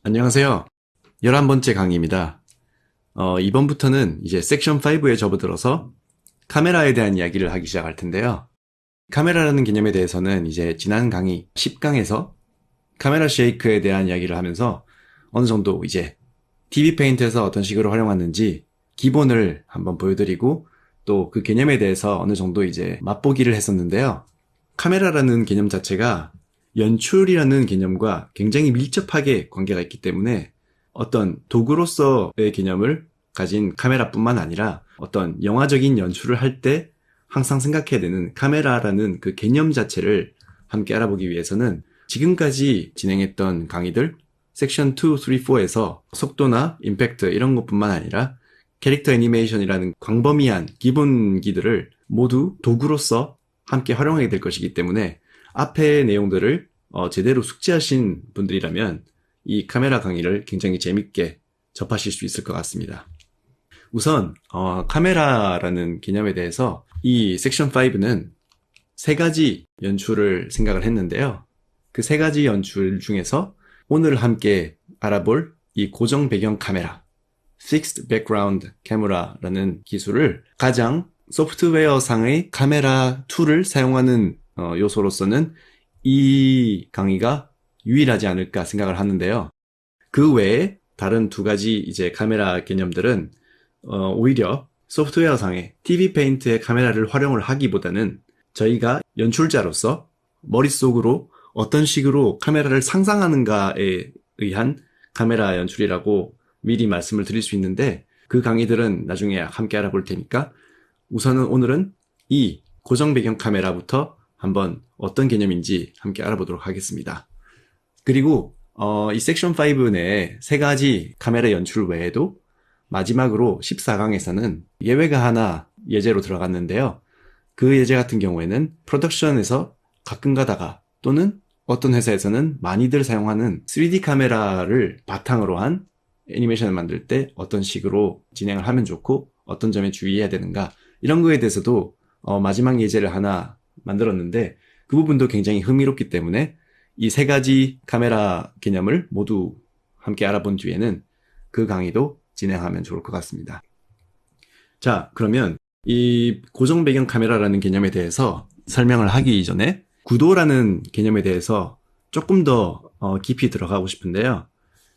안녕하세요. 11번째 강의입니다. 이번부터는 이제 섹션 5에 접어들어서 카메라에 대한 이야기를 하기 시작할 텐데요. 카메라라는 개념에 대해서는 이제 지난 강의 10강에서 카메라 쉐이크에 대한 이야기를 하면서 어느 정도 이제 TV 페인트에서 어떤 식으로 활용하는지 기본을 한번 보여드리고 또 그 개념에 대해서 어느 정도 이제 맛보기를 했었는데요. 카메라라는 개념 자체가 연출이라는 개념과 굉장히 밀접하게 관계가 있기 때문에 어떤 도구로서의 개념을 가진 카메라뿐만 아니라 어떤 영화적인 연출을 할 때 항상 생각해야 되는 카메라라는 그 개념 자체를 함께 알아보기 위해서는 지금까지 진행했던 강의들 섹션 2, 3, 4에서 속도나 임팩트 이런 것뿐만 아니라 캐릭터 애니메이션이라는 광범위한 기본기들을 모두 도구로서 함께 활용하게 될 것이기 때문에 앞의 내용들을 제대로 숙지하신 분들이라면 이 카메라 강의를 굉장히 재밌게 접하실 수 있을 것 같습니다. 우선 카메라라는 개념에 대해서 이 섹션 5는 세 가지 연출을 생각을 했는데요. 그 세 가지 연출 중에서 오늘 함께 알아볼 이 고정 배경 카메라, Fixed Background Camera라는 기술을 가장 소프트웨어상의 카메라 툴을 사용하는 요소로서는 이 강의가 유일하지 않을까 생각을 하는데요. 그 외에 다른 두 가지 이제 카메라 개념들은 오히려 소프트웨어상의 TV 페인트의 카메라를 활용을 하기보다는 저희가 연출자로서 머릿속으로 어떤 식으로 카메라를 상상하는가에 의한 카메라 연출이라고 미리 말씀을 드릴 수 있는데 그 강의들은 나중에 함께 알아볼 테니까 우선은 오늘은 이 고정 배경 카메라부터 한번 어떤 개념인지 함께 알아보도록 하겠습니다. 그리고 이 섹션 5 내에 세 가지 카메라 연출 외에도 마지막으로 14강에서는 예외가 하나 예제로 들어갔는데요. 그 예제 같은 경우에는 프로덕션에서 가끔 가다가 또는 어떤 회사에서는 많이들 사용하는 3D 카메라를 바탕으로 한 애니메이션을 만들 때 어떤 식으로 진행을 하면 좋고 어떤 점에 주의해야 되는가 이런 거에 대해서도 마지막 예제를 하나 만들었는데 그 부분도 굉장히 흥미롭기 때문에 이 세 가지 카메라 개념을 모두 함께 알아본 뒤에는 그 강의도 진행하면 좋을 것 같습니다. 자, 그러면 이 고정 배경 카메라라는 개념에 대해서 설명을 하기 이전에 구도라는 개념에 대해서 조금 더 깊이 들어가고 싶은데요.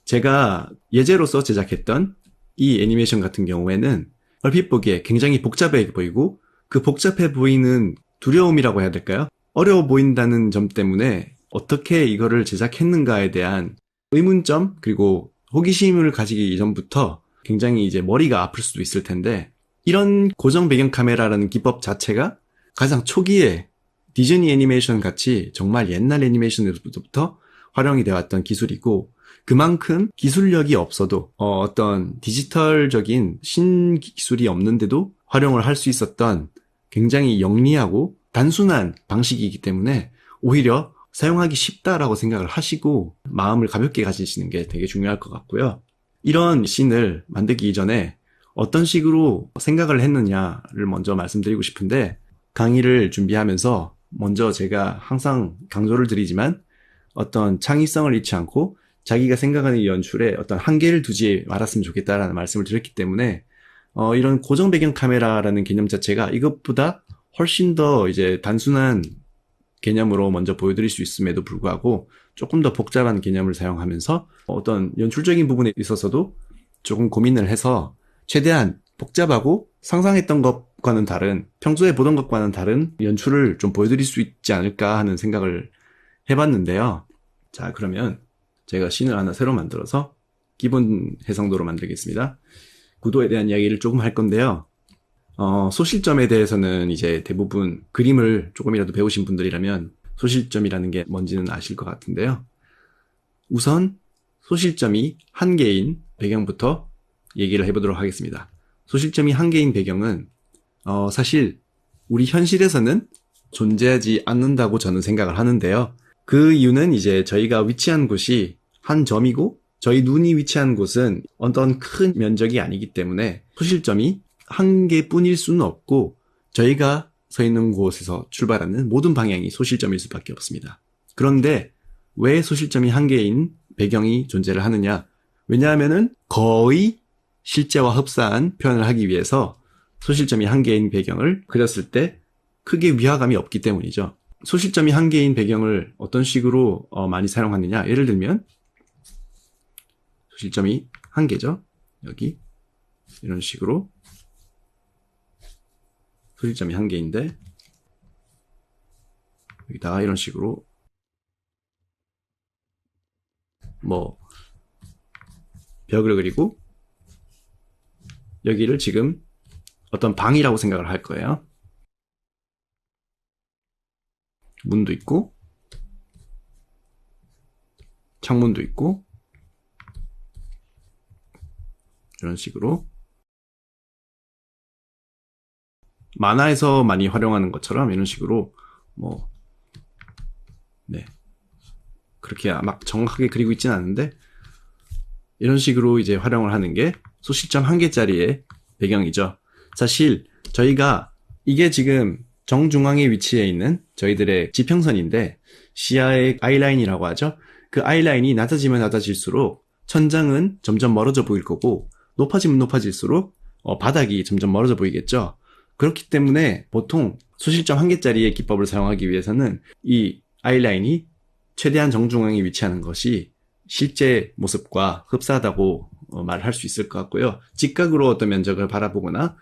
제가 예제로서 제작했던 이 애니메이션 같은 경우에는 얼핏 보기에 굉장히 복잡해 보이고 그 복잡해 보이는 두려움이라고 해야 될까요? 어려워 보인다는 점 때문에 어떻게 이거를 제작했는가에 대한 의문점 그리고 호기심을 가지기 이전부터 굉장히 이제 머리가 아플 수도 있을 텐데 이런 고정 배경 카메라라는 기법 자체가 가장 초기에 디즈니 애니메이션 같이 정말 옛날 애니메이션에서부터 활용이 되어왔던 기술이고 그만큼 기술력이 없어도 어떤 디지털적인 신기술이 없는데도 활용을 할 수 있었던 굉장히 영리하고 단순한 방식이기 때문에 오히려 사용하기 쉽다라고 생각을 하시고 마음을 가볍게 가지시는 게 되게 중요할 것 같고요. 이런 씬을 만들기 이전에 어떤 식으로 생각을 했느냐를 먼저 말씀드리고 싶은데 강의를 준비하면서 먼저 제가 항상 강조를 드리지만 어떤 창의성을 잃지 않고 자기가 생각하는 이 연출에 어떤 한계를 두지 말았으면 좋겠다라는 말씀을 드렸기 때문에 이런 고정 배경 카메라라는 개념 자체가 이것보다 훨씬 더 이제 단순한 개념으로 먼저 보여드릴 수 있음에도 불구하고 조금 더 복잡한 개념을 사용하면서 어떤 연출적인 부분에 있어서도 조금 고민을 해서 최대한 복잡하고 상상했던 것과는 다른 평소에 보던 것과는 다른 연출을 좀 보여드릴 수 있지 않을까 하는 생각을 해봤는데요. 자, 그러면 제가 씬을 하나 새로 만들어서 기본 해상도로 만들겠습니다. 구도에 대한 이야기를 조금 할 건데요. 소실점에 대해서는 이제 대부분 그림을 조금이라도 배우신 분들이라면 소실점이라는 게 뭔지는 아실 것 같은데요. 우선 소실점이 한 개인 배경부터 얘기를 해보도록 하겠습니다. 소실점이 한 개인 배경은 사실 우리 현실에서는 존재하지 않는다고 저는 생각을 하는데요. 그 이유는 이제 저희가 위치한 곳이 한 점이고 저희 눈이 위치한 곳은 어떤 큰 면적이 아니기 때문에 소실점이 한 개뿐일 수는 없고 저희가 서 있는 곳에서 출발하는 모든 방향이 소실점일 수밖에 없습니다. 그런데 왜 소실점이 한 개인 배경이 존재를 하느냐? 왜냐하면은 거의 실제와 흡사한 표현을 하기 위해서 소실점이 한 개인 배경을 그렸을 때 크게 위화감이 없기 때문이죠. 소실점이 한 개인 배경을 어떤 식으로 많이 사용하느냐? 예를 들면 소실점이 한 개죠. 여기 이런 식으로 소실점이 한 개인데 여기다가 이런 식으로 뭐 벽을 그리고 여기를 지금 어떤 방이라고 생각을 할 거예요. 문도 있고 창문도 있고 이런 식으로 만화에서 많이 활용하는 것처럼 이런 식으로 뭐 네 그렇게 막 정확하게 그리고 있지는 않은데 이런 식으로 이제 활용을 하는 게 소실점 한 개짜리의 배경이죠. 사실 저희가 이게 지금 정중앙에 위치해 있는 저희들의 지평선인데 시야의 아이라인이라고 하죠. 그 아이라인이 낮아지면 낮아질수록 천장은 점점 멀어져 보일 거고 높아지면 높아질수록 바닥이 점점 멀어져 보이겠죠. 그렇기 때문에 보통 소실점 한 개짜리의 기법을 사용하기 위해서는 이 아이라인이 최대한 정중앙에 위치하는 것이 실제 모습과 흡사하다고 말할 수 있을 것 같고요. 직각으로 어떤 면적을 바라보거나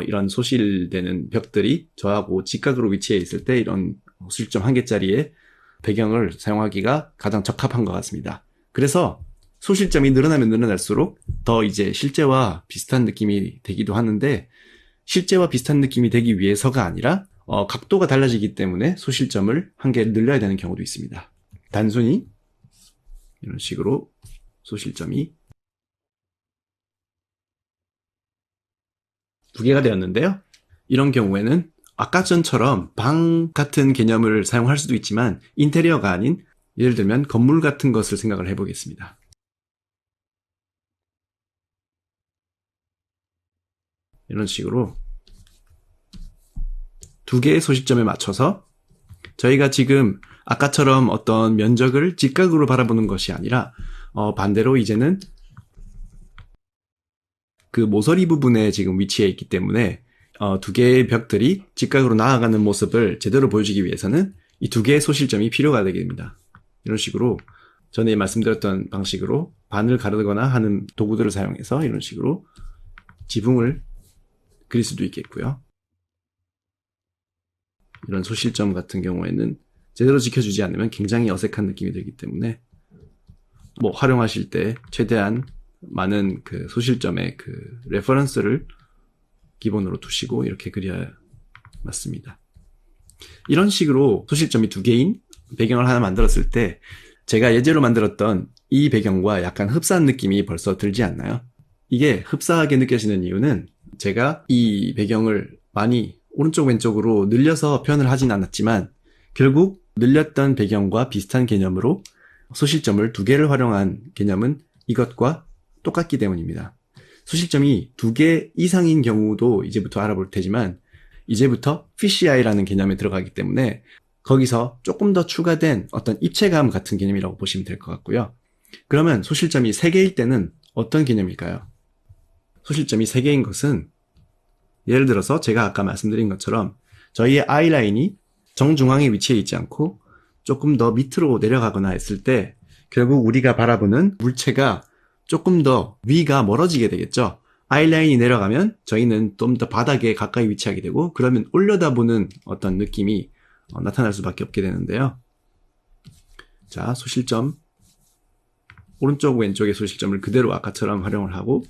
이런 소실되는 벽들이 저하고 직각으로 위치해 있을 때 이런 소실점 한 개짜리의 배경을 사용하기가 가장 적합한 것 같습니다. 그래서 소실점이 늘어나면 늘어날수록 더 이제 실제와 비슷한 느낌이 되기도 하는데 실제와 비슷한 느낌이 되기 위해서가 아니라 각도가 달라지기 때문에 소실점을 한 개 늘려야 되는 경우도 있습니다. 단순히 이런 식으로 소실점이 두 개가 되었는데요. 이런 경우에는 아까 전처럼 방 같은 개념을 사용할 수도 있지만 인테리어가 아닌 예를 들면 건물 같은 것을 생각을 해보겠습니다. 이런 식으로 두 개의 소실점에 맞춰서 저희가 지금 아까처럼 어떤 면적을 직각으로 바라보는 것이 아니라 반대로 이제는 그 모서리 부분에 지금 위치해 있기 때문에 두 개의 벽들이 직각으로 나아가는 모습을 제대로 보여주기 위해서는 이 두 개의 소실점이 필요가 되게 됩니다. 이런 식으로 전에 말씀드렸던 방식으로 반을 가르거나 하는 도구들을 사용해서 이런 식으로 지붕을 그릴 수도 있겠고요. 이런 소실점 같은 경우에는 제대로 지켜주지 않으면 굉장히 어색한 느낌이 들기 때문에 뭐 활용하실 때 최대한 많은 그 소실점의 그 레퍼런스를 기본으로 두시고 이렇게 그려야 맞습니다. 이런 식으로 소실점이 두 개인 배경을 하나 만들었을 때 제가 예제로 만들었던 이 배경과 약간 흡사한 느낌이 벌써 들지 않나요? 이게 흡사하게 느껴지는 이유는 제가 이 배경을 많이 오른쪽 왼쪽으로 늘려서 표현을 하진 않았지만 결국 늘렸던 배경과 비슷한 개념으로 소실점을 두 개를 활용한 개념은 이것과 똑같기 때문입니다. 소실점이 두 개 이상인 경우도 이제부터 알아볼 테지만 이제부터 fisheye-라는 개념에 들어가기 때문에 거기서 조금 더 추가된 어떤 입체감 같은 개념이라고 보시면 될 것 같고요. 그러면 소실점이 3개일 때는 어떤 개념일까요? 소실점이 3개인 것은 예를 들어서 제가 아까 말씀드린 것처럼 저희의 아이라인이 정중앙에 위치해 있지 않고 조금 더 밑으로 내려가거나 했을 때 결국 우리가 바라보는 물체가 조금 더 위가 멀어지게 되겠죠. 아이라인이 내려가면 저희는 좀 더 바닥에 가까이 위치하게 되고 그러면 올려다보는 어떤 느낌이 나타날 수밖에 없게 되는데요. 자, 소실점 오른쪽 왼쪽의 소실점을 그대로 아까처럼 활용을 하고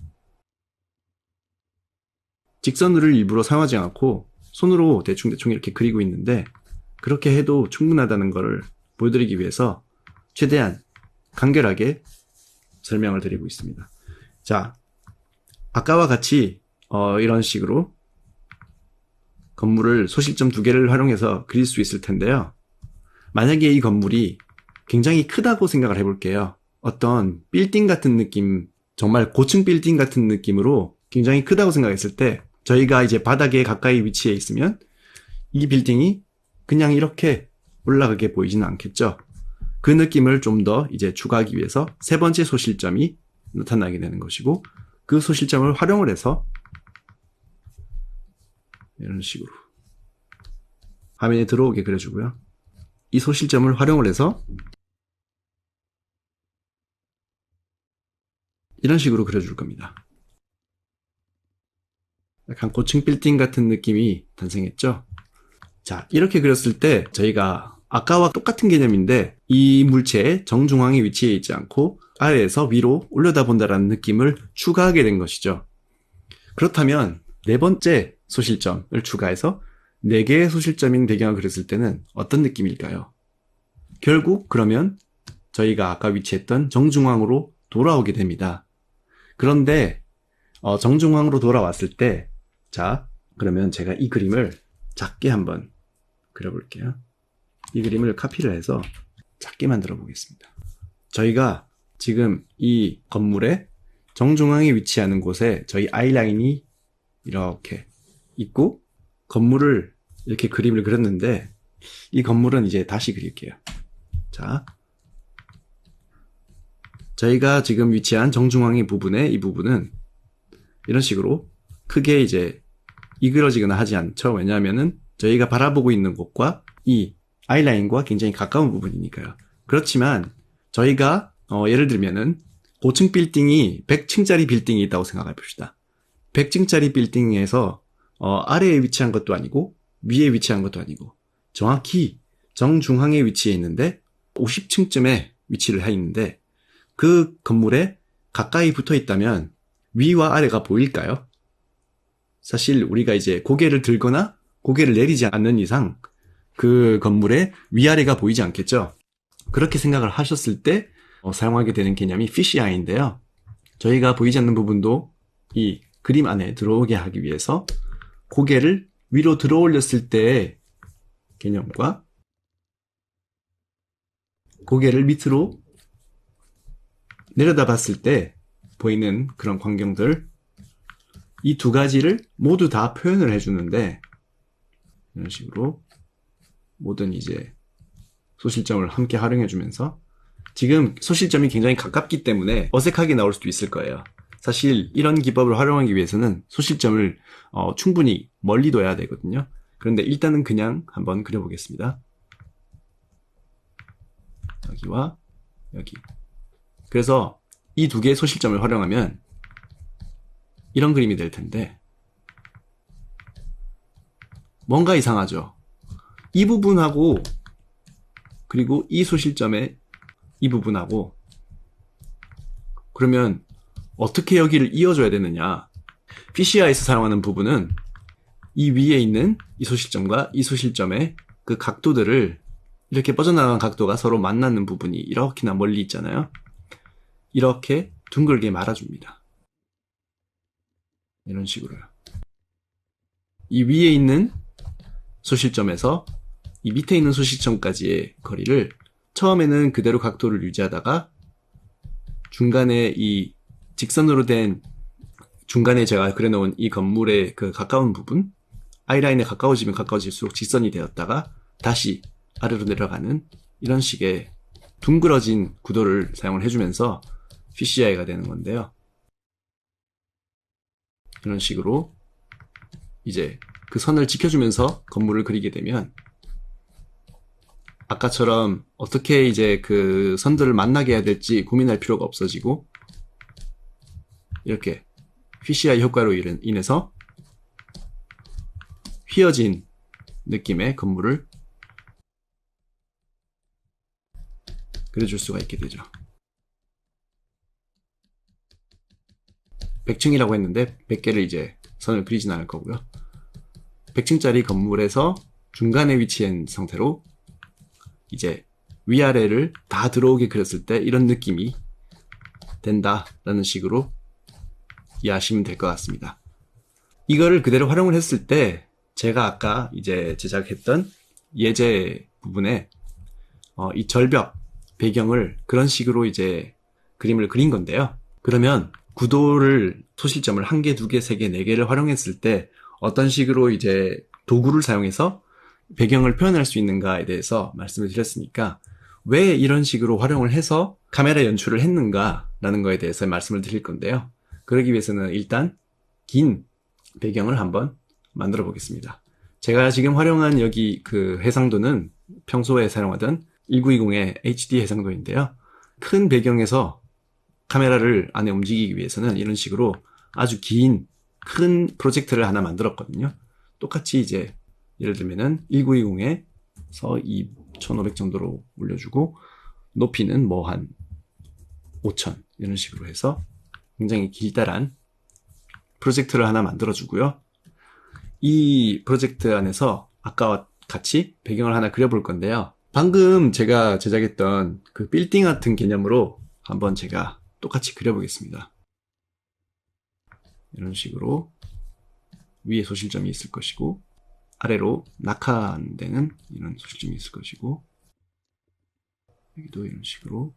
직선을 일부러 사용하지 않고 손으로 대충 이렇게 그리고 있는데 그렇게 해도 충분하다는 것을 보여드리기 위해서 최대한 간결하게 설명을 드리고 있습니다. 자, 아까와 같이 이런 식으로 건물을 소실점 2개를 활용해서 그릴 수 있을 텐데요. 만약에 이 건물이 굉장히 크다고 생각을 해볼게요. 어떤 빌딩 같은 느낌, 정말 고층 빌딩 같은 느낌으로 굉장히 크다고 생각했을 때 저희가 이제 바닥에 가까이 위치해 있으면 이 빌딩이 그냥 이렇게 올라가게 보이지는 않겠죠. 그 느낌을 좀 더 이제 추가하기 위해서 세 번째 소실점이 나타나게 되는 것이고, 그 소실점을 활용을 해서 이런 식으로 화면에 들어오게 그려주고요. 이 소실점을 활용을 해서 이런 식으로 그려줄 겁니다. 약간 고층 빌딩 같은 느낌이 탄생했죠. 자, 이렇게 그렸을 때 저희가 아까와 똑같은 개념인데 이 물체의 정중앙에 위치해 있지 않고 아래에서 위로 올려다본다라는 느낌을 추가하게 된 것이죠. 그렇다면 네 번째 소실점을 추가해서 4개의 소실점인 배경을 그렸을 때는 어떤 느낌일까요? 결국 그러면 저희가 아까 위치했던 정중앙으로 돌아오게 됩니다. 그런데 정중앙으로 돌아왔을 때, 자, 그러면 제가 이 그림을 작게 한번 그려볼게요. 이 그림을 카피를 해서 작게 만들어 보겠습니다. 저희가 지금 이 건물의 정중앙에 위치하는 곳에 저희 아이라인이 이렇게 있고 건물을 이렇게 그림을 그렸는데 이 건물은 이제 다시 그릴게요. 자, 저희가 지금 위치한 정중앙의 부분의 이 부분은 이런 식으로 크게 이제 이그러지거나 하지 않죠. 왜냐하면은 저희가 바라보고 있는 곳과 이 아이라인과 굉장히 가까운 부분이니까요. 그렇지만 저희가 예를 들면은 고층 빌딩이 100층짜리 빌딩이 있다고 생각해 봅시다. 100층짜리 빌딩에서 아래에 위치한 것도 아니고 위에 위치한 것도 아니고 정확히 정중앙에 위치해 있는데 50층쯤에 위치를 해 있는데 그 건물에 가까이 붙어 있다면 위와 아래가 보일까요? 사실 우리가 이제 고개를 들거나 고개를 내리지 않는 이상 그 건물의 위아래가 보이지 않겠죠. 그렇게 생각을 하셨을 때 사용하게 되는 개념이 피쉬아이인데요. 저희가 보이지 않는 부분도 이 그림 안에 들어오게 하기 위해서 고개를 위로 들어 올렸을 때의 개념과 고개를 밑으로 내려다 봤을 때 보이는 그런 광경들, 이 두 가지를 모두 다 표현을 해주는데 이런 식으로 모든 이제 소실점을 함께 활용해주면서 지금 소실점이 굉장히 가깝기 때문에 어색하게 나올 수도 있을 거예요. 사실 이런 기법을 활용하기 위해서는 소실점을 충분히 멀리 둬야 되거든요. 그런데 일단은 그냥 한번 그려보겠습니다. 여기와 여기. 그래서 이 두 개의 소실점을 활용하면 이런 그림이 될 텐데 뭔가 이상하죠. 이 부분하고 그리고 이 소실점의 이 부분하고 그러면 어떻게 여기를 이어줘야 되느냐. 피쉬아에서 사용하는 부분은 이 위에 있는 이 소실점과 이 소실점의 그 각도들을 이렇게 뻗어나간 각도가 서로 만나는 부분이 이렇게나 멀리 있잖아요. 이렇게 둥글게 말아줍니다. 이런 식으로요. 이 위에 있는 소실점에서 이 밑에 있는 소실점까지의 거리를 처음에는 그대로 각도를 유지하다가 중간에 이 직선으로 된 중간에 제가 그려놓은 이 건물의 그 가까운 부분 아이라인에 가까워지면 가까워질수록 직선이 되었다가 다시 아래로 내려가는 이런 식의 둥그러진 구도를 사용을 해주면서 피쉬아이가 되는 건데요. 이런 식으로 이제 그 선을 지켜주면서 건물을 그리게 되면 아까처럼 어떻게 이제 그 선들을 만나게 해야 될지 고민할 필요가 없어지고 이렇게 피쉬아이 효과로 인해서 휘어진 느낌의 건물을 그려줄 수가 있게 되죠. 100층이라고 했는데 100개를 이제 선을 그리진 않을 거고요. 100층짜리 건물에서 중간에 위치한 상태로 이제 위아래를 다 들어오게 그렸을 때 이런 느낌이 된다라는 식으로 이해하시면 될 것 같습니다. 이거를 그대로 활용을 했을 때 제가 아까 이제 제작했던 예제 부분에 이 절벽 배경을 그런 식으로 이제 그림을 그린 건데요. 그러면 구도를 소실점을 1개, 2개, 3개, 4개를 활용했을 때 어떤 식으로 이제 도구를 사용해서 배경을 표현할 수 있는가에 대해서 말씀을 드렸으니까 왜 이런 식으로 활용을 해서 카메라 연출을 했는가라는 거에 대해서 말씀을 드릴 건데요. 그러기 위해서는 일단 긴 배경을 한번 만들어 보겠습니다. 제가 지금 활용한 여기 그 해상도는 평소에 사용하던 1920의 HD 해상도인데요. 큰 배경에서 카메라를 안에 움직이기 위해서는 이런 식으로 아주 긴 큰 프로젝터를 하나 만들었거든요. 똑같이 이제 예를 들면은 1920에서 2500 정도로 올려주고 높이는 뭐 한 5000 이런 식으로 해서 굉장히 길다란 프로젝트를 하나 만들어주고요. 이 프로젝트 안에서 아까와 같이 배경을 하나 그려볼 건데요. 방금 제가 제작했던 그 빌딩 같은 개념으로 한번 제가 똑같이 그려보겠습니다. 이런 식으로 위에 소실점이 있을 것이고 아래로 낙하한 데는 이런 소실점이 있을 것이고 여기도 이런 식으로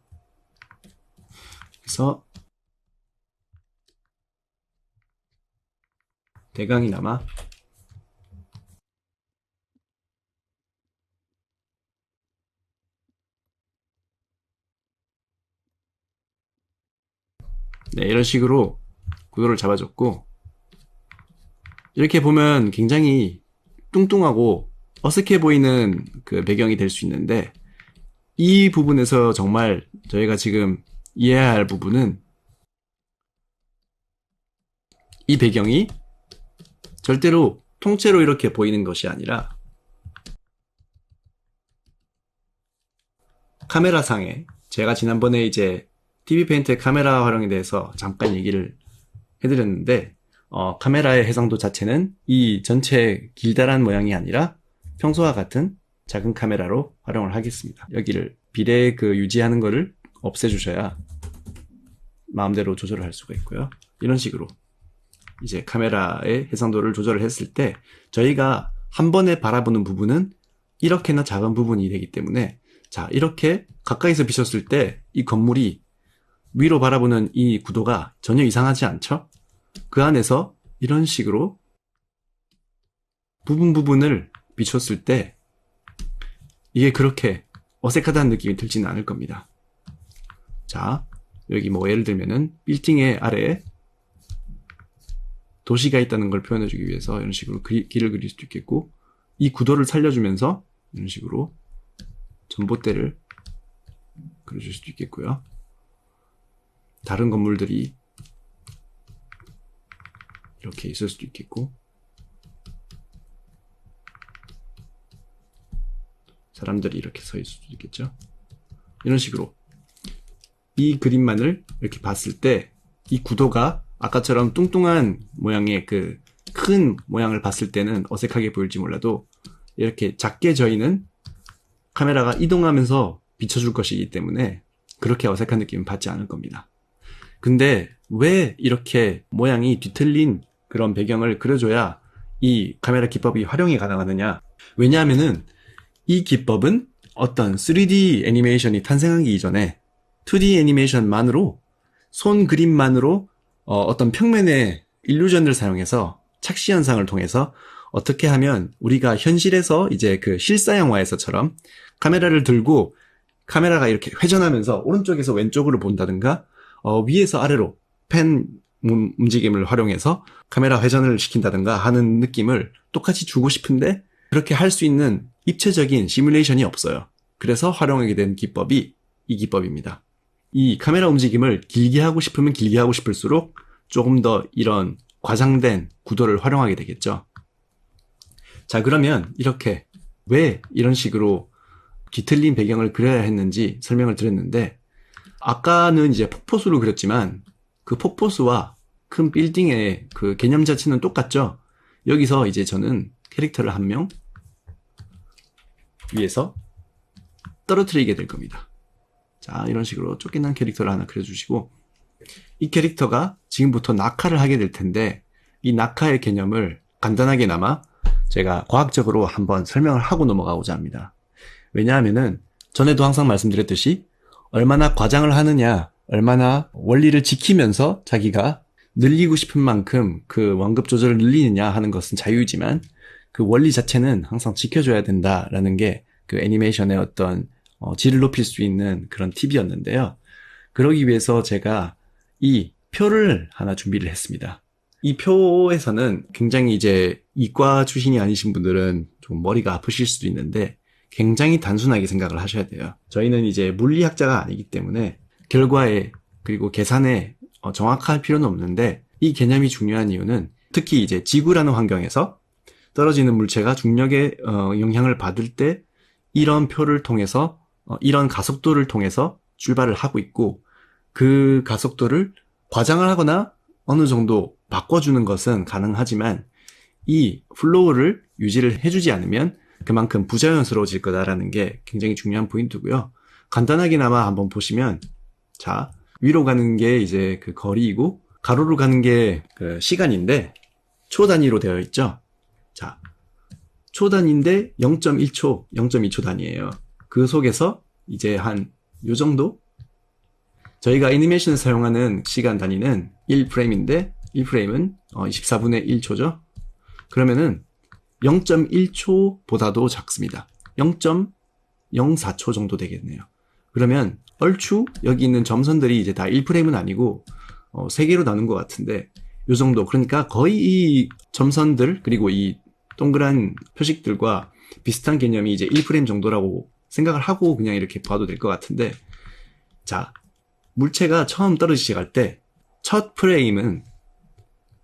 해서 대강이나마 네, 이런 식으로 구도를 잡아줬고 이렇게 보면 굉장히 뚱뚱하고 어색해 보이는 그 배경이 될 수 있는데 이 부분에서 정말 저희가 지금 이해해야 할 부분은 이 배경이 절대로 통째로 이렇게 보이는 것이 아니라 카메라상에 제가 지난번에 이제 TV 페인트의 카메라 활용에 대해서 잠깐 얘기를 해드렸는데 카메라의 해상도 자체는 이 전체 길다란 모양이 아니라 평소와 같은 작은 카메라로 활용을 하겠습니다. 여기를 비례 유지하는 거를 없애주셔야 마음대로 조절을 할 수가 있고요. 이런 식으로 이제 카메라의 해상도를 조절을 했을 때 저희가 한 번에 바라보는 부분은 이렇게나 작은 부분이 되기 때문에 자 이렇게 가까이서 비쳤을 때 이 건물이 위로 바라보는 이 구도가 전혀 이상하지 않죠? 그 안에서 이런 식으로 부분을 비췄을 때 이게 그렇게 어색하다는 느낌이 들지는 않을 겁니다. 자, 여기 뭐 예를 들면은 빌딩의 아래에 도시가 있다는 걸 표현해주기 위해서 이런 식으로 길을 그릴 수도 있겠고 이 구도를 살려주면서 이런 식으로 전봇대를 그려줄 수도 있겠고요. 다른 건물들이 이렇게 있을 수도 있겠고 사람들이 이렇게 서 있을 수도 있겠죠. 이런 식으로 이 그림만을 이렇게 봤을 때 이 구도가 아까처럼 뚱뚱한 모양의 그 큰 모양을 봤을 때는 어색하게 보일지 몰라도 이렇게 작게 저희는 카메라가 이동하면서 비춰줄 것이기 때문에 그렇게 어색한 느낌은 받지 않을 겁니다. 근데 왜 이렇게 모양이 뒤틀린 그런 배경을 그려줘야 이 카메라 기법이 활용이 가능하느냐? 왜냐하면은 이 기법은 어떤 3D 애니메이션이 탄생하기 이전에 2D 애니메이션만으로 손 그림만으로 어떤 평면의 일루전을 사용해서 착시 현상을 통해서 어떻게 하면 우리가 현실에서 이제 그 실사 영화에서처럼 카메라를 들고 카메라가 이렇게 회전하면서 오른쪽에서 왼쪽으로 본다든가 위에서 아래로 펜 움직임을 활용해서 카메라 회전을 시킨다든가 하는 느낌을 똑같이 주고 싶은데 그렇게 할 수 있는 입체적인 시뮬레이션이 없어요. 그래서 활용하게 된 기법이 이 기법입니다. 이 카메라 움직임을 길게 하고 싶으면 길게 하고 싶을수록 조금 더 이런 과장된 구도를 활용하게 되겠죠. 자, 그러면 이렇게 왜 이런 식으로 뒤틀린 배경을 그려야 했는지 설명을 드렸는데 아까는 이제 폭포수로 그렸지만 그 폭포수와 큰 빌딩의 그 개념 자체는 똑같죠. 여기서 이제 저는 캐릭터를 한 명 위에서 떨어뜨리게 될 겁니다. 자, 이런 식으로 쫓겨난 캐릭터를 하나 그려주시고 이 캐릭터가 지금부터 낙하를 하게 될 텐데 이 낙하의 개념을 간단하게나마 제가 과학적으로 한번 설명을 하고 넘어가고자 합니다. 왜냐하면은 전에도 항상 말씀드렸듯이 얼마나 과장을 하느냐, 얼마나 원리를 지키면서 자기가 늘리고 싶은 만큼 그 완급 조절을 늘리느냐 하는 것은 자유이지만 그 원리 자체는 항상 지켜줘야 된다라는 게 그 애니메이션의 어떤 질을 높일 수 있는 그런 팁이었는데요. 그러기 위해서 제가 이 표를 하나 준비를 했습니다. 이 표에서는 굉장히 이제 이과 출신이 아니신 분들은 좀 머리가 아프실 수도 있는데 굉장히 단순하게 생각을 하셔야 돼요. 저희는 이제 물리학자가 아니기 때문에 결과에 그리고 계산에 정확할 필요는 없는데 이 개념이 중요한 이유는 특히 이제 지구라는 환경에서 떨어지는 물체가 중력의 영향을 받을 때 이런 표를 통해서 이런 가속도를 통해서 출발을 하고 있고 그 가속도를 과장을 하거나 어느 정도 바꿔주는 것은 가능하지만 이 플로우를 유지를 해주지 않으면 그만큼 부자연스러워질 거다라는 게 굉장히 중요한 포인트고요. 간단하게나마 한번 보시면 자 위로 가는 게 이제 그 거리이고 가로로 가는 게 그 시간인데 초 단위로 되어 있죠. 자, 초 단위인데 0.1초, 0.2초 단위예요. 그 속에서 이제 한 요 정도? 저희가 애니메이션을 사용하는 시간 단위는 1프레임인데 1프레임은 24분의 1초죠. 그러면은 0.1초보다도 작습니다. 0.04초 정도 되겠네요. 그러면 얼추 여기 있는 점선들이 이제 다 1프레임은 아니고 3개로 나눈 것 같은데 요 정도. 그러니까 거의 이 점선들 그리고 이 동그란 표식들과 비슷한 개념이 이제 1프레임 정도라고 생각을 하고 그냥 이렇게 봐도 될 것 같은데 자, 물체가 처음 떨어지기 시작할 때 첫 프레임은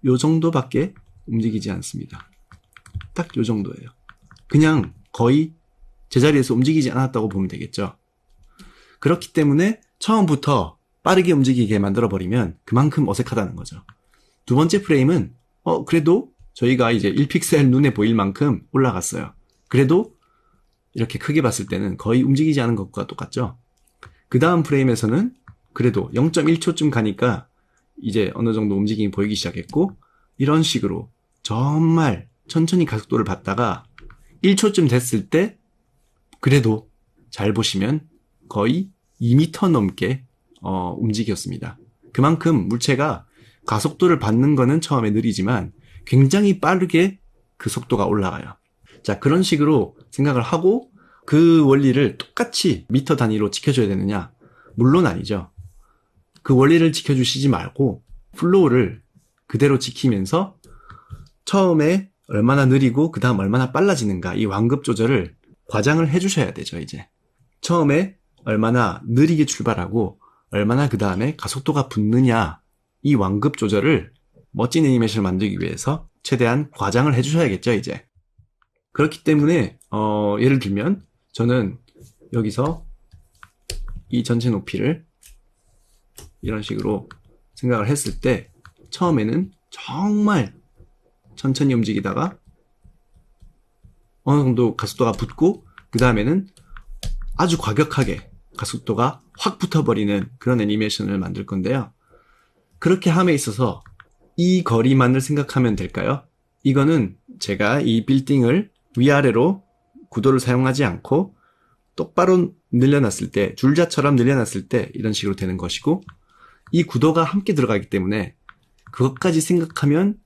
요 정도밖에 움직이지 않습니다. 딱 요 정도예요. 그냥 거의 제자리에서 움직이지 않았다고 보면 되겠죠. 그렇기 때문에 처음부터 빠르게 움직이게 만들어버리면 그만큼 어색하다는 거죠. 두 번째 프레임은 그래도 저희가 이제 1픽셀 눈에 보일 만큼 올라갔어요. 그래도 이렇게 크게 봤을 때는 거의 움직이지 않은 것과 똑같죠. 그 다음 프레임에서는 그래도 0.1초쯤 가니까 이제 어느 정도 움직임이 보이기 시작했고 이런 식으로 정말 천천히 가속도를 받다가 1초쯤 됐을 때 그래도 잘 보시면 거의 2m 넘게 움직였습니다. 그만큼 물체가 가속도를 받는 거는 처음에 느리지만 굉장히 빠르게 그 속도가 올라가요. 자, 그런 식으로 생각을 하고 그 원리를 똑같이 미터 단위로 지켜줘야 되느냐? 물론 아니죠. 그 원리를 지켜주시지 말고 플로우를 그대로 지키면서 처음에 얼마나 느리고 그 다음 얼마나 빨라지는가 이 완급 조절을 과장을 해주셔야 되죠. 이제 처음에 얼마나 느리게 출발하고 얼마나 그 다음에 가속도가 붙느냐 이 완급 조절을 멋진 애니메이션을 만들기 위해서 최대한 과장을 해주셔야겠죠. 이제 그렇기 때문에 예를 들면 저는 여기서 이 전체 높이를 이런 식으로 생각을 했을 때 처음에는 정말 천천히 움직이다가 어느 정도 가속도가 붙고 그 다음에는 아주 과격하게 가속도가 확 붙어버리는 그런 애니메이션을 만들 건데요. 그렇게 함에 있어서 이 거리만을 생각하면 될까요? 이거는 제가 이 빌딩을 위아래로 구도를 사용하지 않고 똑바로 늘려놨을 때 줄자처럼 늘려놨을 때 이런 식으로 되는 것이고 이 구도가 함께 들어가기 때문에 그것까지 생각하면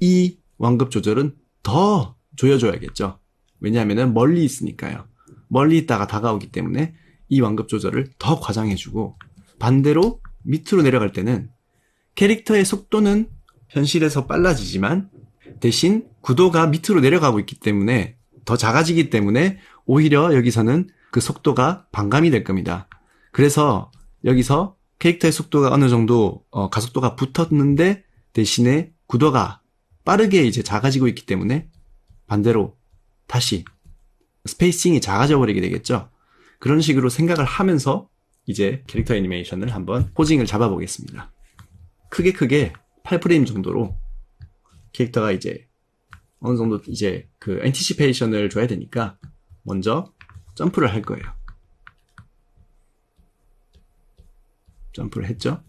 이 완급 조절은 더 조여줘야겠죠. 왜냐하면 멀리 있으니까요. 멀리 있다가 다가오기 때문에 이 완급 조절을 더 과장해주고 반대로 밑으로 내려갈 때는 캐릭터의 속도는 현실에서 빨라지지만 대신 구도가 밑으로 내려가고 있기 때문에 더 작아지기 때문에 오히려 여기서는 그 속도가 반감이 될 겁니다. 그래서 여기서 캐릭터의 속도가 어느 정도 가속도가 붙었는데 대신에 구도가 빠르게 이제 작아지고 있기 때문에 반대로 다시 스페이싱이 작아져 버리게 되겠죠. 그런 식으로 생각을 하면서 이제 캐릭터 애니메이션을 한번 포징을 잡아 보겠습니다. 크게 8프레임 정도로 캐릭터가 이제 어느 정도 이제 그 엔티시페이션을 줘야 되니까 먼저 점프를 할 거예요. 점프를 했죠.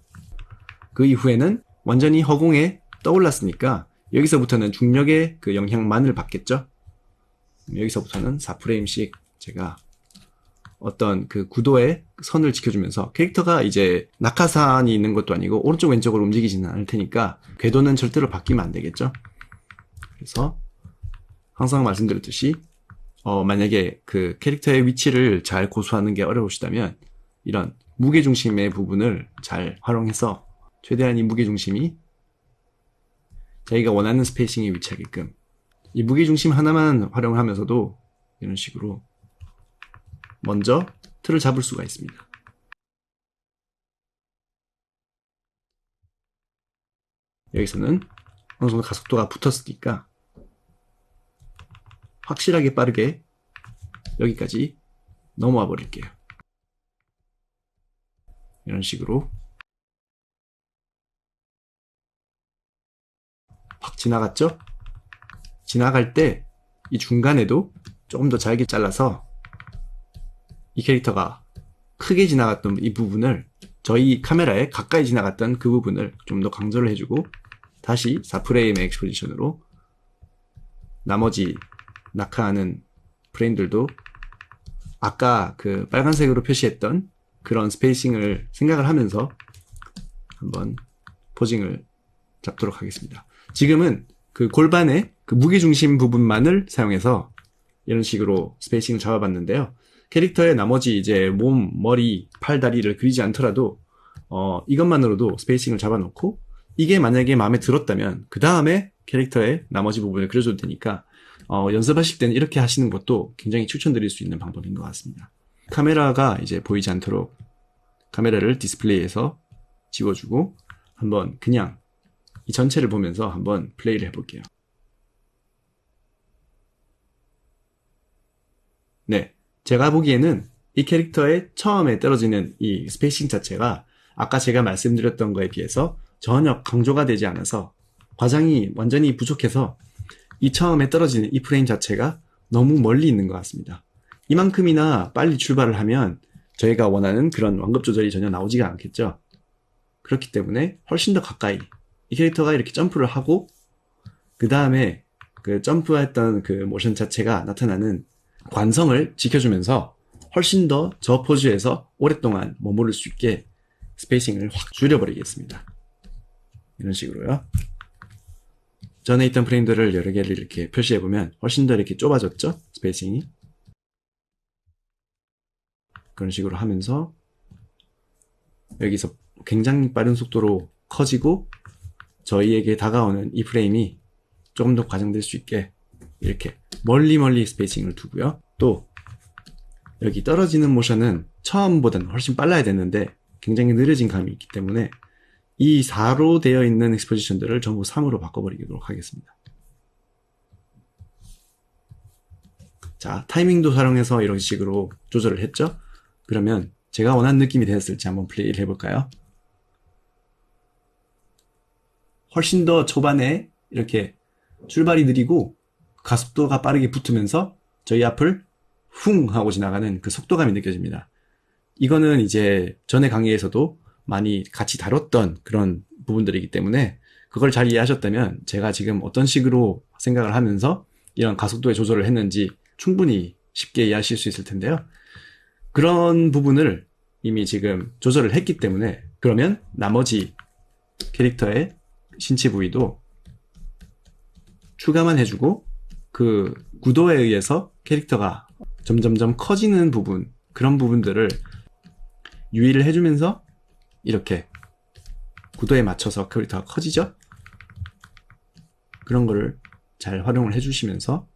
그 이후에는 완전히 허공에 떠올랐으니까 여기서부터는 중력의 그 영향만을 받겠죠. 여기서부터는 4프레임씩 제가 어떤 그 구도의 선을 지켜주면서 캐릭터가 이제 낙하산이 있는 것도 아니고 오른쪽 왼쪽으로 움직이지는 않을 테니까 궤도는 절대로 바뀌면 안 되겠죠. 그래서 항상 말씀드렸듯이 만약에 그 캐릭터의 위치를 잘 고수하는 게 어려우시다면 이런 무게중심의 부분을 잘 활용해서 최대한 이 무게중심이 자기가 원하는 스페이싱에 위치하게끔 이 무게중심 하나만 활용하면서도 이런 식으로 먼저 틀을 잡을 수가 있습니다. 여기서는 어느 정도 가속도가 붙었으니까 확실하게 빠르게 여기까지 넘어와 버릴게요. 이런 식으로 확 지나갔죠? 지나갈 때 이 중간에도 조금 더 잘게 잘라서 이 캐릭터가 크게 지나갔던 이 부분을 저희 카메라에 가까이 지나갔던 그 부분을 좀 더 강조를 해주고 다시 4프레임의 엑스포지션으로 나머지 낙하하는 프레임들도 아까 그 빨간색으로 표시했던 그런 스페이싱을 생각을 하면서 한번 포징을 잡도록 하겠습니다. 지금은 그 골반의 그 무게중심 부분만을 사용해서 이런 식으로 스페이싱을 잡아봤는데요. 캐릭터의 나머지 이제 몸, 머리, 팔, 다리를 그리지 않더라도 이것만으로도 스페이싱을 잡아놓고 이게 만약에 마음에 들었다면 그 다음에 캐릭터의 나머지 부분을 그려줘도 되니까 연습하실 때는 이렇게 하시는 것도 굉장히 추천드릴 수 있는 방법인 것 같습니다. 카메라가 이제 보이지 않도록 카메라를 디스플레이에서 지워주고 한번 그냥 이 전체를 보면서 한번 플레이를 해볼게요. 네, 제가 보기에는 이 캐릭터의 처음에 떨어지는 이 스페이싱 자체가 아까 제가 말씀드렸던 거에 비해서 전혀 강조가 되지 않아서 과장이 완전히 부족해서 이 처음에 떨어지는 이 프레임 자체가 너무 멀리 있는 것 같습니다. 이만큼이나 빨리 출발을 하면 저희가 원하는 그런 완급 조절이 전혀 나오지가 않겠죠. 그렇기 때문에 훨씬 더 가까이 이 캐릭터가 이렇게 점프를 하고 그 다음에 그 점프했던 그 모션 자체가 나타나는 관성을 지켜주면서 훨씬 더 저 포즈에서 오랫동안 머무를 수 있게 스페이싱을 확 줄여버리겠습니다. 이런 식으로요. 전에 있던 프레임들을 여러 개를 이렇게 표시해보면 훨씬 더 이렇게 좁아졌죠? 스페이싱이. 그런 식으로 하면서 여기서 굉장히 빠른 속도로 커지고 저희에게 다가오는 이 프레임이 조금 더 과장될 수 있게 이렇게 멀리 스페이싱을 두고요. 또 여기 떨어지는 모션은 처음보다는 훨씬 빨라야 되는데 굉장히 느려진 감이 있기 때문에 이 4로 되어 있는 엑스포지션들을 전부 3으로 바꿔버리도록 하겠습니다. 자, 타이밍도 활용해서 이런 식으로 조절을 했죠? 그러면 제가 원하는 느낌이 되었을지 한번 플레이를 해볼까요? 훨씬 더 초반에 이렇게 출발이 느리고 가속도가 빠르게 붙으면서 저희 앞을 훅 하고 지나가는 그 속도감이 느껴집니다. 이거는 이제 전에 강의에서도 많이 같이 다뤘던 그런 부분들이기 때문에 그걸 잘 이해하셨다면 제가 지금 어떤 식으로 생각을 하면서 이런 가속도의 조절을 했는지 충분히 쉽게 이해하실 수 있을 텐데요. 그런 부분을 이미 지금 조절을 했기 때문에 그러면 나머지 캐릭터의 신체 부위도 추가만 해주고 그 구도에 의해서 캐릭터가 점점점 커지는 부분, 그런 부분들을 유의를 해주면서 이렇게 구도에 맞춰서 캐릭터가 커지죠? 그런 거를 잘 활용을 해주시면서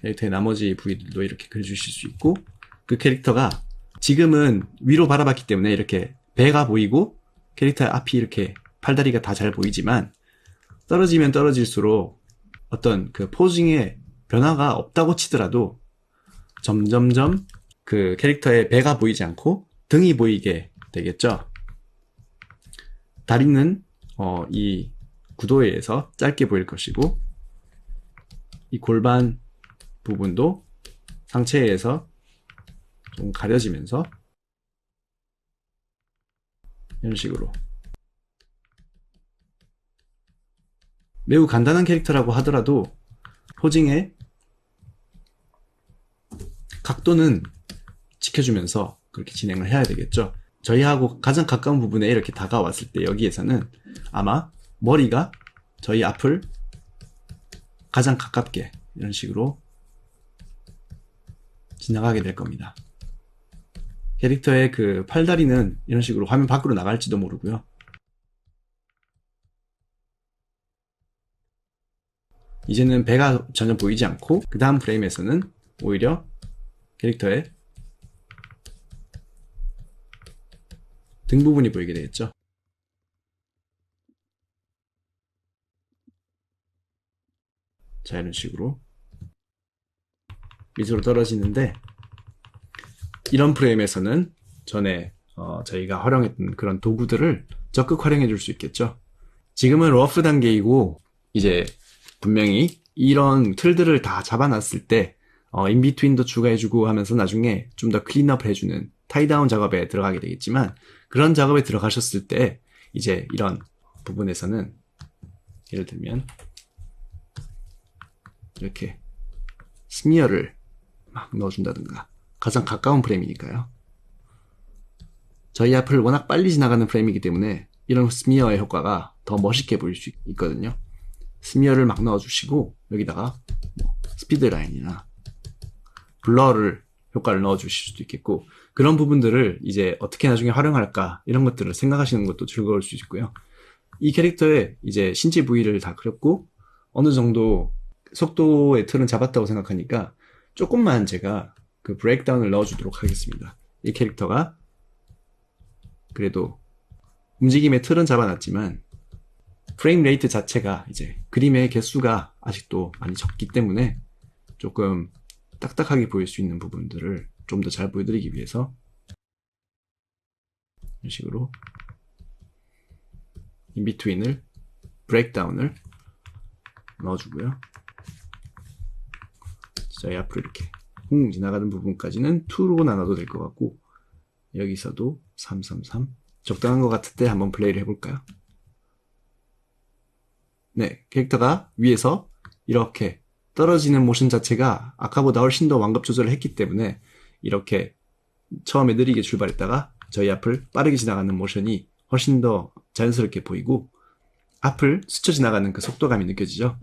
캐릭터의 나머지 부위들도 이렇게 그려주실 수 있고 그 캐릭터가 지금은 위로 바라봤기 때문에 이렇게 배가 보이고 캐릭터의 앞이 이렇게 팔다리가 다 잘 보이지만 떨어지면 떨어질수록 어떤 그 포징의 변화가 없다고 치더라도 점점점 그 캐릭터의 배가 보이지 않고 등이 보이게 되겠죠. 다리는 이 구도에 의해서 짧게 보일 것이고 이 골반 부분도 상체에 의해서 좀 가려지면서 이런 식으로 매우 간단한 캐릭터라고 하더라도 포징의 각도는 지켜주면서 그렇게 진행을 해야 되겠죠. 저희하고 가장 가까운 부분에 이렇게 다가왔을 때 여기에서는 아마 머리가 저희 앞을 가장 가깝게 이런 식으로 지나가게 될 겁니다. 캐릭터의 그 팔다리는 이런 식으로 화면 밖으로 나갈지도 모르고요. 이제는 배가 전혀 보이지 않고 그 다음 프레임에서는 오히려 캐릭터의 등 부분이 보이게 되겠죠. 자, 이런 식으로 밑으로 떨어지는데, 이런 프레임에서는 전에 저희가 활용했던 그런 도구들을 적극 활용해 줄 수 있겠죠. 지금은 러프 단계이고 이제 분명히 이런 틀들을 다 잡아놨을 때 인비트윈도 추가해주고 하면서 나중에 좀 더 클린업 해주는 타이다운 작업에 들어가게 되겠지만, 그런 작업에 들어가셨을 때 이제 이런 부분에서는 예를 들면 이렇게 스미어를 막 넣어준다든가, 가장 가까운 프레임이니까요. 저희 앞을 워낙 빨리 지나가는 프레임이기 때문에 이런 스미어의 효과가 더 멋있게 보일 수 있거든요. 스미어를 막 넣어주시고 여기다가 스피드 라인이나 블러를 효과를 넣어주실 수도 있겠고, 그런 부분들을 이제 어떻게 나중에 활용할까 이런 것들을 생각하시는 것도 즐거울 수 있고요. 이 캐릭터의 이제 신체 부위를 다 그렸고 어느 정도 속도의 틀은 잡았다고 생각하니까 조금만 제가 그 브레이크다운을 넣어주도록 하겠습니다. 이 캐릭터가 그래도 움직임의 틀은 잡아놨지만 프레임 레이트 자체가 이제 그림의 개수가 아직도 많이 적기 때문에 조금 딱딱하게 보일 수 있는 부분들을 좀 더 잘 보여드리기 위해서 이런 식으로 인비트윈을 브레이크다운을 넣어주고요. 저희 앞으로 이렇게 지나가는 부분까지는 2로 나눠도 될 것 같고, 여기서도 333 적당한 것 같을 때 한번 플레이를 해볼까요? 네, 캐릭터가 위에서 이렇게 떨어지는 모션 자체가 아까보다 훨씬 더 완급 조절을 했기 때문에 이렇게 처음에 느리게 출발했다가 저희 앞을 빠르게 지나가는 모션이 훨씬 더 자연스럽게 보이고 앞을 스쳐 지나가는 그 속도감이 느껴지죠.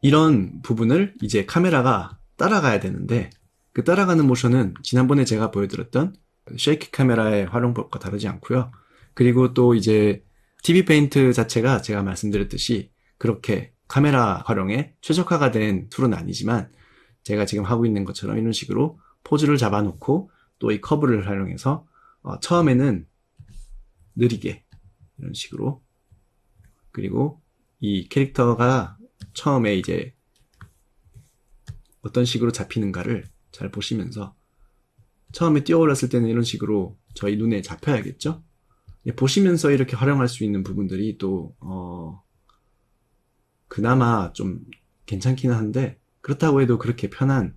이런 부분을 이제 카메라가 따라가야 되는데, 그 따라가는 모션은 지난번에 제가 보여드렸던 쉐이크 카메라의 활용법과 다르지 않고요. 그리고 또 이제 TV 페인트 자체가 제가 말씀드렸듯이 그렇게 카메라 활용에 최적화가 된 툴은 아니지만, 제가 지금 하고 있는 것처럼 이런 식으로 포즈를 잡아놓고 또 이 커브를 활용해서 처음에는 느리게 이런 식으로, 그리고 이 캐릭터가 처음에 이제 어떤 식으로 잡히는가를 잘 보시면서, 처음에 뛰어올랐을 때는 이런 식으로 저희 눈에 잡혀야겠죠? 보시면서 이렇게 활용할 수 있는 부분들이 또 그나마 좀 괜찮기는 한데, 그렇다고 해도 그렇게 편한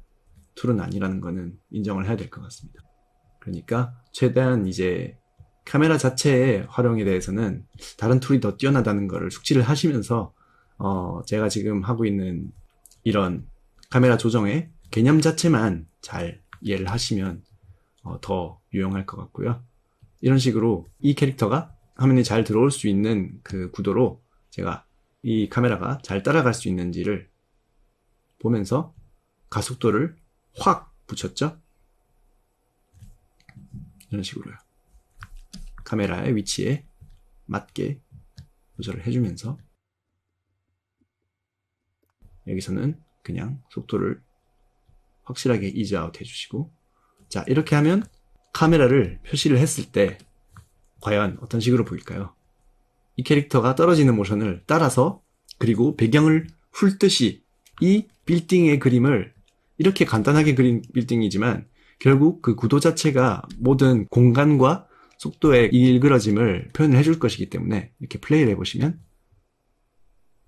툴은 아니라는 거는 인정을 해야 될 것 같습니다. 그러니까 최대한 이제 카메라 자체의 활용에 대해서는 다른 툴이 더 뛰어나다는 거를 숙지를 하시면서 제가 지금 하고 있는 이런 카메라 조정의 개념 자체만 잘 이해를 하시면 더 유용할 것 같고요. 이런 식으로 이 캐릭터가 화면에 잘 들어올 수 있는 그 구도로 제가 이 카메라가 잘 따라갈 수 있는지를 보면서 가속도를 확 붙였죠. 이런 식으로요. 카메라의 위치에 맞게 조절을 해주면서 여기서는 그냥 속도를 확실하게 이즈아웃 해주시고, 자, 이렇게 하면 카메라를 표시를 했을 때 과연 어떤 식으로 보일까요? 이 캐릭터가 떨어지는 모션을 따라서, 그리고 배경을 훑듯이 이 빌딩의 그림을, 이렇게 간단하게 그린 빌딩이지만 결국 그 구도 자체가 모든 공간과 속도의 일그러짐을 표현을 해줄 것이기 때문에 이렇게 플레이를 해보시면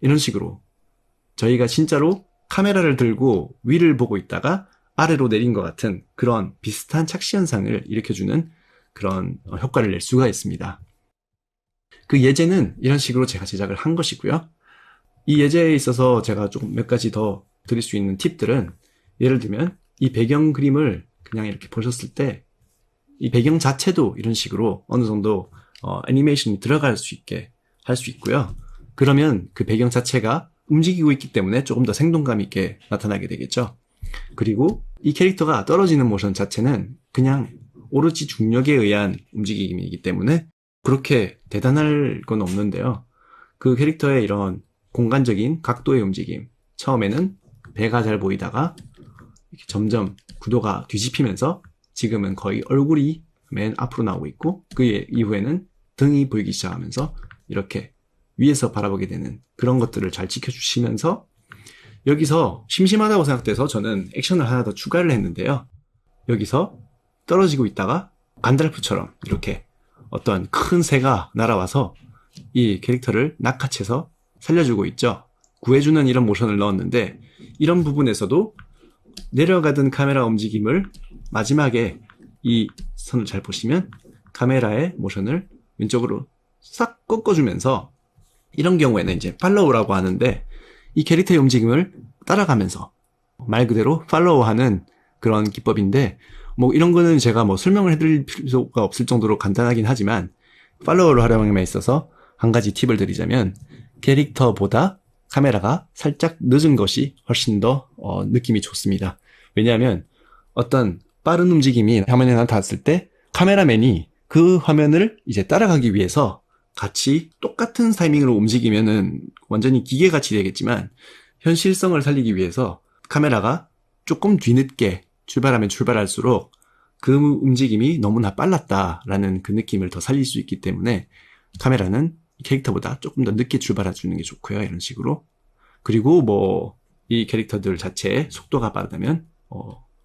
이런 식으로 저희가 진짜로 카메라를 들고 위를 보고 있다가 아래로 내린 것 같은 그런 비슷한 착시 현상을 일으켜주는 그런 효과를 낼 수가 있습니다. 그 예제는 이런 식으로 제가 제작을 한 것이고요. 이 예제에 있어서 제가 조금 몇 가지 더 드릴 수 있는 팁들은, 예를 들면 이 배경 그림을 그냥 이렇게 보셨을 때 이 배경 자체도 이런 식으로 어느 정도 애니메이션이 들어갈 수 있게 할 수 있고요. 그러면 그 배경 자체가 움직이고 있기 때문에 조금 더 생동감 있게 나타나게 되겠죠. 그리고 이 캐릭터가 떨어지는 모션 자체는 그냥 오로지 중력에 의한 움직임이기 때문에 그렇게 대단할 건 없는데요. 그 캐릭터의 이런 공간적인 각도의 움직임, 처음에는 배가 잘 보이다가 이렇게 점점 구도가 뒤집히면서 지금은 거의 얼굴이 맨 앞으로 나오고 있고 그 이후에는 등이 보이기 시작하면서 이렇게 위에서 바라보게 되는 그런 것들을 잘 지켜주시면서 여기서 심심하다고 생각돼서 저는 액션을 하나 더 추가를 했는데요. 여기서 떨어지고 있다가 간달프처럼 이렇게 어떤 큰 새가 날아와서 이 캐릭터를 낚아채서 살려주고 있죠. 구해주는 이런 모션을 넣었는데 이런 부분에서도 내려가던 카메라 움직임을 마지막에 이 선을 잘 보시면 카메라의 모션을 왼쪽으로 싹 꺾어주면서 이런 경우에는 이제 팔로우라고 하는데 이 캐릭터의 움직임을 따라가면서 말 그대로 팔로우하는 그런 기법인데 뭐 이런 거는 제가 뭐 설명을 해드릴 필요가 없을 정도로 간단하긴 하지만 팔로우를 활용함에 있어서 한 가지 팁을 드리자면 캐릭터보다 카메라가 살짝 늦은 것이 훨씬 더 느낌이 좋습니다. 왜냐하면 어떤 빠른 움직임이 화면에 나타났을 때 카메라맨이 그 화면을 이제 따라가기 위해서 같이 똑같은 타이밍으로 움직이면은 완전히 기계같이 되겠지만 현실성을 살리기 위해서 카메라가 조금 뒤늦게 출발하면 출발할수록 그 움직임이 너무나 빨랐다라는 그 느낌을 더 살릴 수 있기 때문에 카메라는 캐릭터보다 조금 더 늦게 출발해주는 게 좋고요. 이런 식으로. 그리고 뭐 이 캐릭터들 자체의 속도가 빠르다면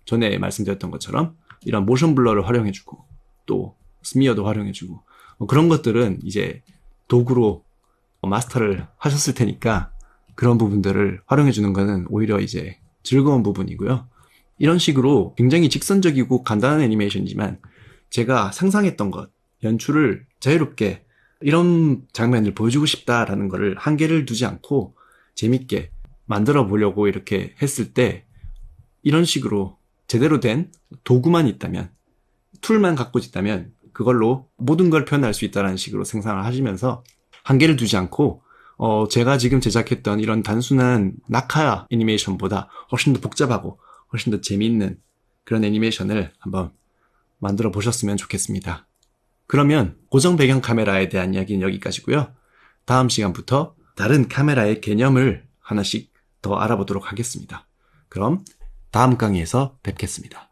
전에 말씀드렸던 것처럼 이런 모션 블러를 활용해주고 또 스미어도 활용해주고 그런 것들은 이제 도구로 마스터를 하셨을 테니까 그런 부분들을 활용해주는 거는 오히려 이제 즐거운 부분이고요. 이런 식으로 굉장히 직선적이고 간단한 애니메이션이지만 제가 상상했던 것, 연출을 자유롭게 이런 장면을 보여주고 싶다라는 거를 한계를 두지 않고 재밌게 만들어 보려고 이렇게 했을 때 이런 식으로 제대로 된 도구만 있다면, 툴만 갖고 있다면 그걸로 모든 걸 표현할 수 있다는 식으로 생각을 하시면서 한계를 두지 않고 제가 지금 제작했던 이런 단순한 낙하 애니메이션보다 훨씬 더 복잡하고 훨씬 더 재미있는 그런 애니메이션을 한번 만들어 보셨으면 좋겠습니다. 그러면 고정 배경 카메라에 대한 이야기는 여기까지고요. 다음 시간부터 다른 카메라의 개념을 하나씩 더 알아보도록 하겠습니다. 그럼 다음 강의에서 뵙겠습니다.